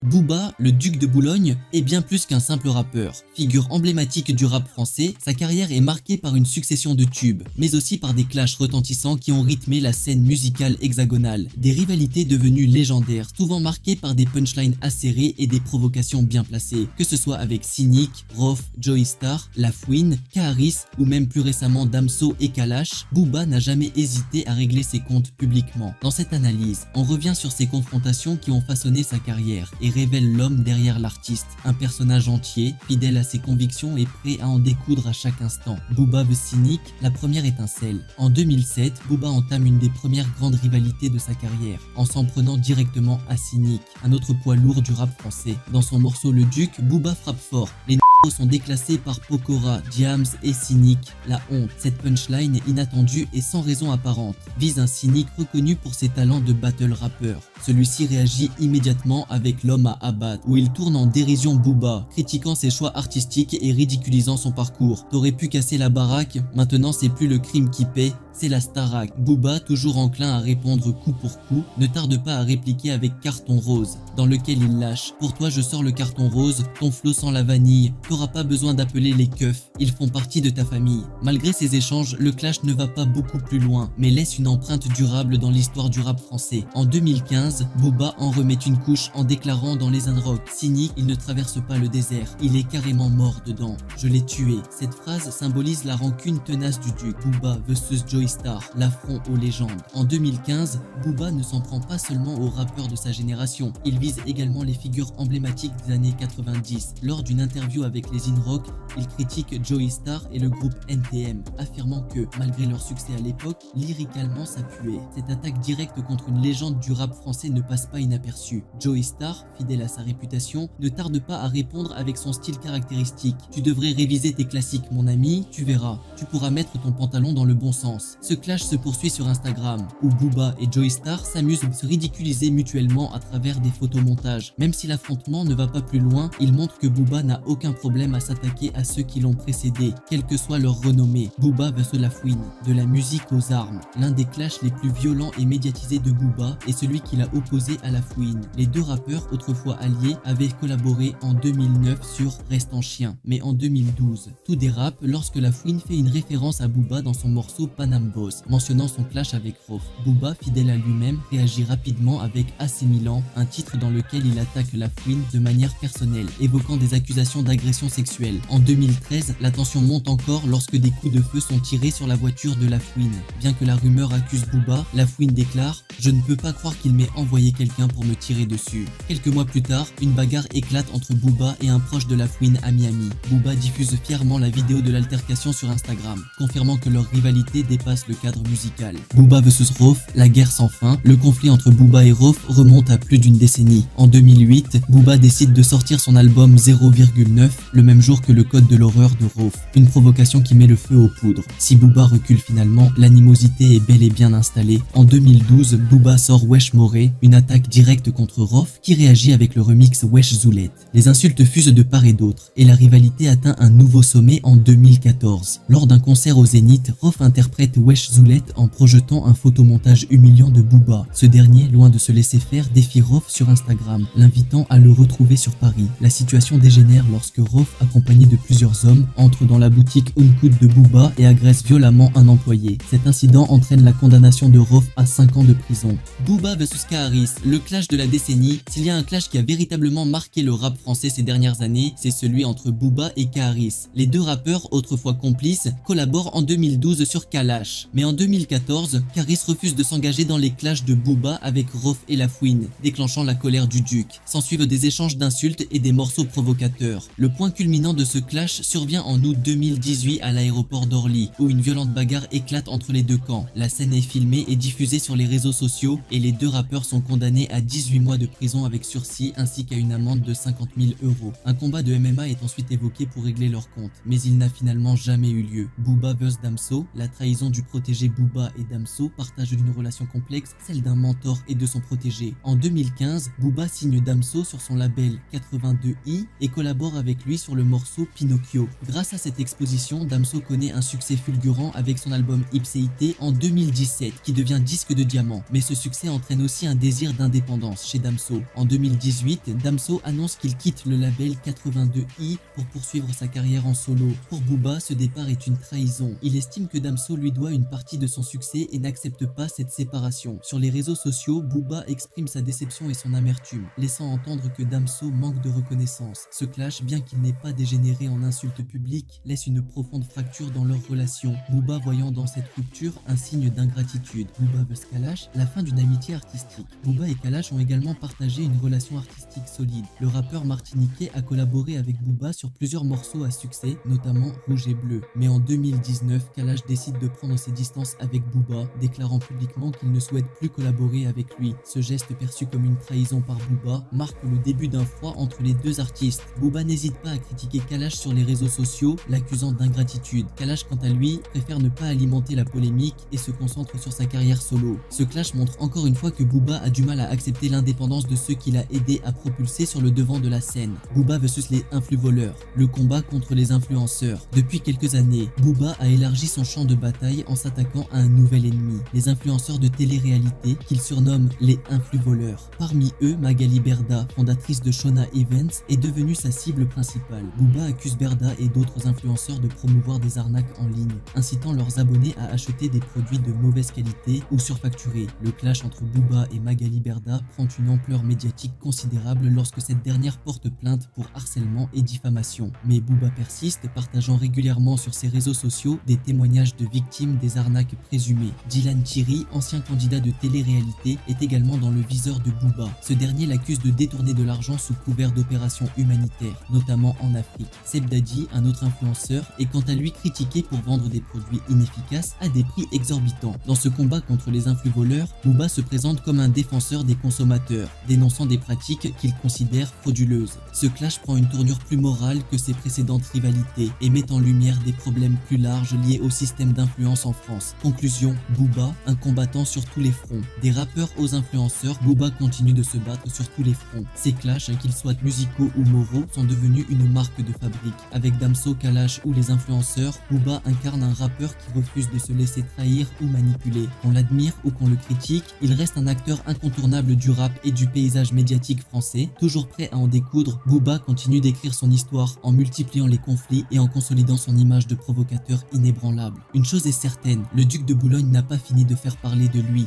Booba, le duc de Boulogne, est bien plus qu'un simple rappeur. Figure emblématique du rap français, sa carrière est marquée par une succession de tubes, mais aussi par des clashs retentissants qui ont rythmé la scène musicale hexagonale. Des rivalités devenues légendaires, souvent marquées par des punchlines acérées et des provocations bien placées, que ce soit avec Cynic, Rof, Joey Starr, La Fouine, Kaharis ou même plus récemment Damso et Kalash. Booba n'a jamais hésité à régler ses comptes publiquement. Dans cette analyse, on revient sur ces confrontations qui ont façonné sa carrière et révèle l'homme derrière l'artiste, un personnage entier, fidèle à ses convictions et prêt à en découdre à chaque instant. Booba veut Cynic, la première étincelle. En 2007, Booba entame une des premières grandes rivalités de sa carrière, en s'en prenant directement à Cynic, un autre poids lourd du rap français. Dans son morceau Le Duc, Booba frappe fort. Les sont déclassés par Pokora, Diams et Cynic. La honte, cette punchline inattendue et sans raison apparente, vise un Cynic reconnu pour ses talents de battle rappeur. Celui-ci réagit immédiatement avec L'homme à abattre, où il tourne en dérision Booba, critiquant ses choix artistiques et ridiculisant son parcours. T'aurais pu casser la baraque, maintenant c'est plus le crime qui paie, c'est la Starac. Booba, toujours enclin à répondre coup pour coup, ne tarde pas à répliquer avec Carton Rose, dans lequel il lâche: pour toi je sors le carton rose, ton flot sans la vanille, t'auras pas besoin d'appeler les keufs, ils font partie de ta famille. Malgré ces échanges, le clash ne va pas beaucoup plus loin, mais laisse une empreinte durable dans l'histoire du rap français. En 2015, Booba en remet une couche en déclarant dans les Unrock: Cynic, il ne traverse pas le désert, il est carrément mort dedans, je l'ai tué. Cette phrase symbolise la rancune tenace du duc. Booba vs Joey Starr, l'affront aux légendes. En 2015, Booba ne s'en prend pas seulement aux rappeurs de sa génération, il vise également les figures emblématiques des années 90. Lors d'une interview avec les Inrock, il critique Joey Starr et le groupe NTM, affirmant que, malgré leur succès à l'époque, lyricalement ça puait. Cette attaque directe contre une légende du rap français ne passe pas inaperçue. Joey Starr, fidèle à sa réputation, ne tarde pas à répondre avec son style caractéristique: tu devrais réviser tes classiques mon ami, tu verras, tu pourras mettre ton pantalon dans le bon sens. Ce clash se poursuit sur Instagram, où Booba et Joey Starr s'amusent à se ridiculiser mutuellement à travers des photomontages. Même si l'affrontement ne va pas plus loin, il montre que Booba n'a aucun problème à s'attaquer à ceux qui l'ont précédé, quelle que soit leur renommée. Booba vs La Fouine, de la musique aux armes. L'un des clashs les plus violents et médiatisés de Booba est celui qu'il a opposé à La Fouine. Les deux rappeurs, autrefois alliés, avaient collaboré en 2009 sur Reste en chien, mais en 2012, tout dérape lorsque La Fouine fait une référence à Booba dans son morceau Panam Boss, mentionnant son clash avec Rof. Booba, fidèle à lui-même, réagit rapidement avec AC Milan, un titre dans lequel il attaque La Fouine de manière personnelle, évoquant des accusations d'agression sexuelle. En 2013, la tension monte encore lorsque des coups de feu sont tirés sur la voiture de La Fouine. Bien que la rumeur accuse Booba, La Fouine déclare: je ne peux pas croire qu'il m'ait envoyé quelqu'un pour me tirer dessus. Quelques mois plus tard, une bagarre éclate entre Booba et un proche de La Fouine à Miami. Booba diffuse fièrement la vidéo de l'altercation sur Instagram, confirmant que leur rivalité dépasse le cadre musical. Booba vs Rof, la guerre sans fin. Le conflit entre Booba et Rof remonte à plus d'une décennie. En 2008, Booba décide de sortir son album 0,9 le même jour que le code de l'horreur de Rof, une provocation qui met le feu aux poudres. Si Booba recule finalement, l'animosité est bel et bien installée. En 2012, Booba sort Wesh Moré, une attaque directe contre Rof qui réagit avec le remix Wesh Zoulette. Les insultes fusent de part et d'autre et la rivalité atteint un nouveau sommet en 2014. Lors d'un concert au Zénith, Rof interprète Wesh Zoulette en projetant un photomontage humiliant de Booba. Ce dernier, loin de se laisser faire, défie Rof sur Instagram, l'invitant à le retrouver sur Paris. La situation dégénère lorsque Rof, accompagné de plusieurs hommes, entre dans la boutique Unkud de Booba et agresse violemment un employé. Cet incident entraîne la condamnation de Rof à 5 ans de prison. Booba vs Kaharis, le clash de la décennie. S'il y a un clash qui a véritablement marqué le rap français ces dernières années, c'est celui entre Booba et Kaharis. Les deux rappeurs, autrefois complices, collaborent en 2012 sur Kalash. Mais en 2014, Kaharis refuse de s'engager dans les clashs de Booba avec Rof et La Fouine, déclenchant la colère du duc. S'ensuivent des échanges d'insultes et des morceaux provocateurs. Le point culminant de ce clash survient en août 2018 à l'aéroport d'Orly, où une violente bagarre éclate entre les deux camps. La scène est filmée et diffusée sur les réseaux sociaux et les deux rappeurs sont condamnés à 18 mois de prison avec sursis ainsi qu'à une amende de 50 000 €. Un combat de MMA est ensuite évoqué pour régler leur compte, mais il n'a finalement jamais eu lieu. Booba vs Damso, la trahison du protégé Booba et Damso partagent une relation complexe, celle d'un mentor et de son protégé. En 2015, Booba signe Damso sur son label 82i et collabore avec lui sur le morceau Pinocchio. Grâce à cette exposition, Damso connaît un succès fulgurant avec son album Ipséité en 2017 qui devient disque de diamant. Mais ce succès entraîne aussi un désir d'indépendance chez Damso. En 2018, Damso annonce qu'il quitte le label 82i pour poursuivre sa carrière en solo. Pour Booba, ce départ est une trahison. Il estime que Damso lui doit une partie de son succès et n'accepte pas cette séparation. Sur les réseaux sociaux, Booba exprime sa déception et son amertume, laissant entendre que Damso manque de reconnaissance. Ce clash, bien qu'il n'ait pas dégénéré en insultes publiques, laisse une profonde fracture dans leur relation. Booba voyant dans cette rupture un signe d'ingratitude. Booba vs Kalash, la fin d'une amitié artistique. Booba et Kalash ont également partagé une relation artistique solide. Le rappeur martiniquais a collaboré avec Booba sur plusieurs morceaux à succès, notamment Rouge et Bleu. Mais en 2019, Kalash décide de prendre ses distances avec Booba, déclarant publiquement qu'il ne souhaite plus collaborer avec lui. Ce geste perçu comme une trahison par Booba marque le début d'un froid entre les deux artistes. Booba n'hésite pas à critiquer Kalash sur les réseaux sociaux, l'accusant d'ingratitude. Kalash, quant à lui, préfère ne pas alimenter la polémique et se concentre sur sa carrière solo. Ce clash montre encore une fois que Booba a du mal à accepter l'indépendance de ceux qu'il a aidé à propulser sur le devant de la scène. Booba vs les influvoleurs, le combat contre les influenceurs. Depuis quelques années, Booba a élargi son champ de bataille en s'attaquant à un nouvel ennemi, les influenceurs de télé-réalité qu'il surnomme les influvoleurs. Parmi eux, Magali Berda, fondatrice de Shona Events, est devenue sa cible principale. Booba accuse Berda et d'autres influenceurs de promouvoir des arnaques en ligne, incitant leurs abonnés à acheter des produits de mauvaise qualité ou surfacturés. Le clash entre Booba et Magali Berda prend une ampleur médiatique considérable lorsque cette dernière porte plainte pour harcèlement et diffamation. Mais Booba persiste, partageant régulièrement sur ses réseaux sociaux des témoignages de victimes des arnaques présumées. Dylan Thierry, ancien candidat de télé-réalité, est également dans le viseur de Booba. Ce dernier l'accuse de détourner de l'argent sous couvert d'opérations humanitaires, notamment en Afrique. Seb Daddy, un autre influenceur, est quant à lui critiqué pour vendre des produits inefficaces à des prix exorbitants. Dans ce combat contre les influvoleurs, Booba se présente comme un défenseur des consommateurs, dénonçant des pratiques qu'il considère frauduleuses. Ce clash prend une tournure plus morale que ses précédentes rivalités et met en lumière des problèmes plus larges liés au système d'influence en France. Conclusion, Booba, un combattant sur tous les fronts. Des rappeurs aux influenceurs, Booba continue de se battre sur tous les fronts. Ces clashs, qu'ils soient musicaux ou moraux, sont devenus une marque de fabrique. Avec Damso, Kalash ou les influenceurs, Booba incarne un rappeur qui refuse de se laisser trahir ou manipuler. Qu'on l'admire ou qu'on le critique, il reste un acteur incontournable du rap et du paysage médiatique français. Toujours prêt à en découdre, Booba continue d'écrire son histoire en multipliant les conflits et en consolidant son image de provocateur inébranlable. Une chose est certaine, le duc de Boulogne n'a pas fini de faire parler de lui.